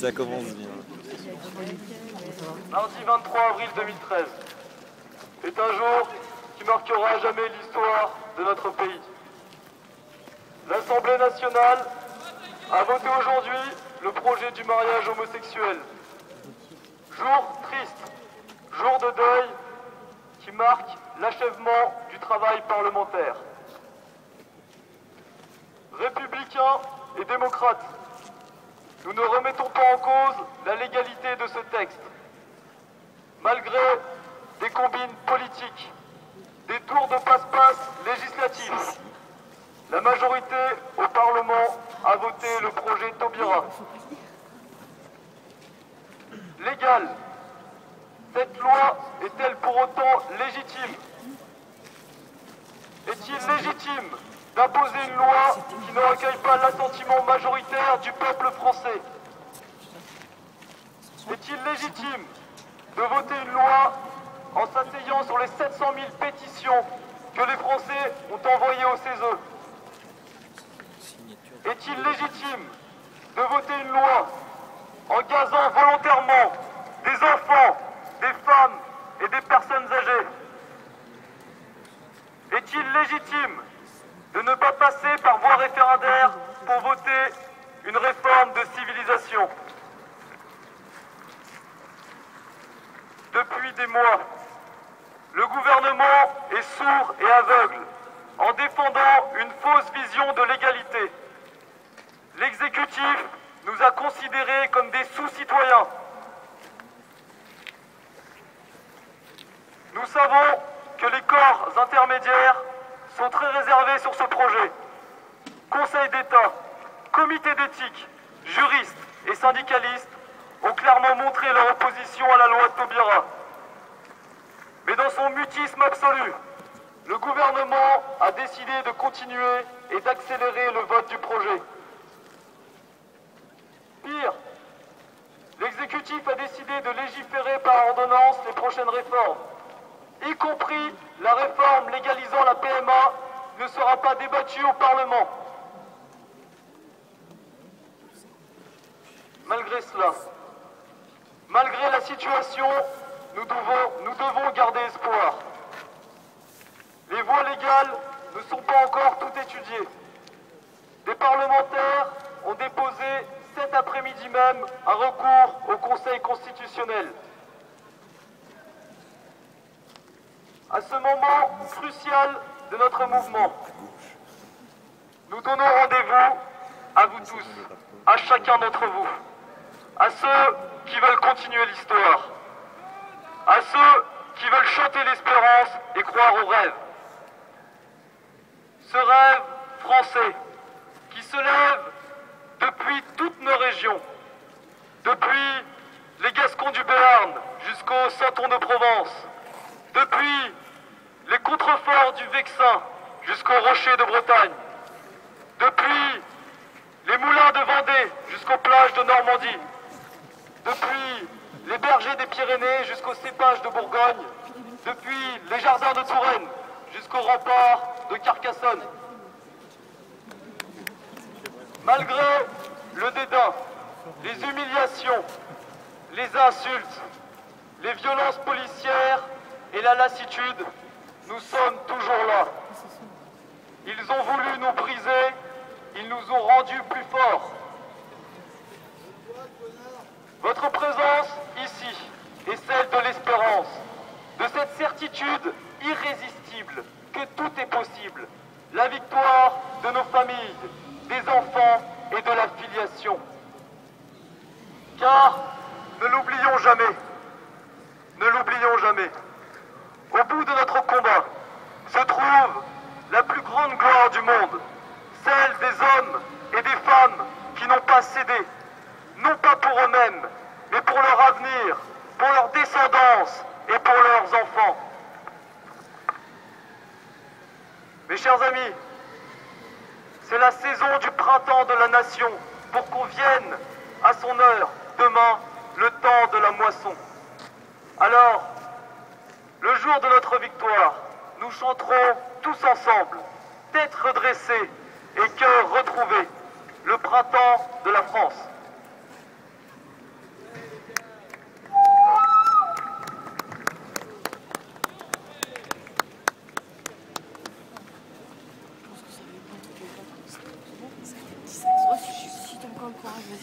Ça commence bien. Mardi 23 avril 2013 est un jour qui marquera à jamais l'histoire de notre pays. L'Assemblée nationale a voté aujourd'hui le projet du mariage homosexuel. Jour triste, jour de deuil qui marque l'achèvement du travail parlementaire. Républicains et démocrates, nous ne remettons pas en cause la légalité de ce texte. Malgré des combines politiques, des tours de passe-passe législatifs, la majorité au Parlement a voté le projet Taubira. Légale, cette loi est-elle pour autant légitime? Est-il légitime d'imposer une loi qui ne recueille pas l'assentiment majoritaire du peuple français? Est-il légitime de voter une loi en s'asseyant sur les 700 000 pétitions que les Français ont envoyées au CESE? Est-il légitime de voter une loi en gazant volontairement des enfants, des femmes et des personnes âgées? Est-il légitime de ne pas passer par voie référendaire pour voter une réforme de civilisation? Depuis des mois, le gouvernement est sourd et aveugle en défendant une fausse vision de l'égalité. L'exécutif nous a considérés comme des sous-citoyens. Nous savons que les corps intermédiaires sont très réservés sur ce projet. Conseil d'État, comité d'éthique, juristes et syndicalistes ont clairement montré leur opposition à la loi Taubira. Mais dans son mutisme absolu, le gouvernement a décidé de continuer et d'accélérer le vote du projet. Pire, l'exécutif a décidé de légiférer par ordonnance les prochaines réformes, y compris la réforme légalisant la PMA ne sera pas débattue au Parlement. Malgré cela, malgré la situation, nous devons garder espoir. Les voies légales ne sont pas encore toutes étudiées. Des parlementaires ont déposé cet après-midi même un recours au Conseil constitutionnel. À ce moment crucial de notre mouvement, nous donnons rendez-vous à vous tous, à chacun d'entre vous, à ceux qui veulent continuer l'histoire, à ceux qui veulent chanter l'espérance et croire au rêve. Ce rêve français qui se lève depuis toutes nos régions, depuis les Gascons du Béarn jusqu'aux Santons de Provence, depuis les contreforts du Vexin jusqu'aux Rochers de Bretagne, depuis les moulins de Vendée jusqu'aux plages de Normandie, depuis les bergers des Pyrénées jusqu'aux cépages de Bourgogne, depuis les jardins de Touraine jusqu'aux remparts de Carcassonne. Malgré le dédain, les humiliations, les insultes, les violences policières et la lassitude, nous sommes toujours là. Ils ont voulu nous briser, ils nous ont rendus plus forts. Votre présence ici est celle de l'espérance, de cette certitude irrésistible que tout est possible, la victoire de nos familles, des enfants et de la filiation. Car, ne l'oublions jamais, au bout de notre combat se trouve la plus grande gloire du monde, celle des hommes et des femmes qui n'ont pas cédé, non pas pour eux-mêmes, mais pour leur avenir, pour leur descendance et pour leurs enfants. Mes chers amis, c'est la saison du printemps de la nation pour qu'on vienne à son heure, demain, le temps de la moisson. Alors, le jour de notre victoire, nous chanterons tous ensemble, tête redressée et cœur retrouvé, le printemps de la France. Vas-y.